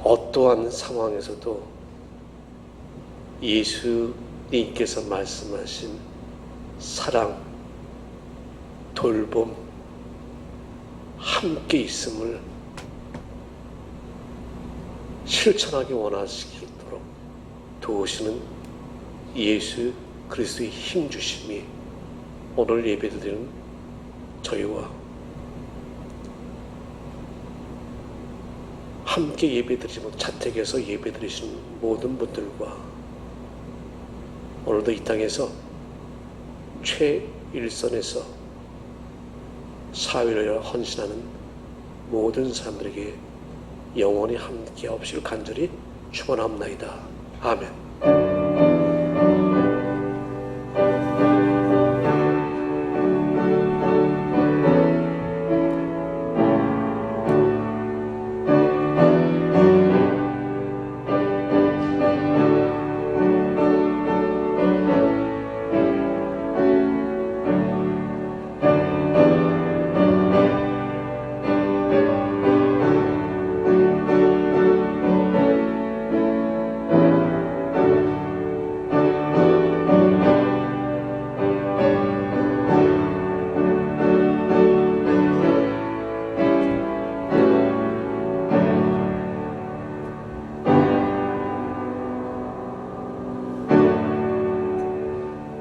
어떠한 상황에서도 예수님께서 말씀하신 사랑, 돌봄, 함께 있음을 실천하기 원하시도록 도우시는 예수 그리스도의 힘 주심이 오늘 예배드리는 저희와 함께 예배드리지 못 자택에서 예배드리시는 모든 분들과 오늘도 이 땅에서 최일선에서 사회를 위하여 헌신하는 모든 사람들에게 영원히 함께 없을 간절히 축원합나이다. 아멘.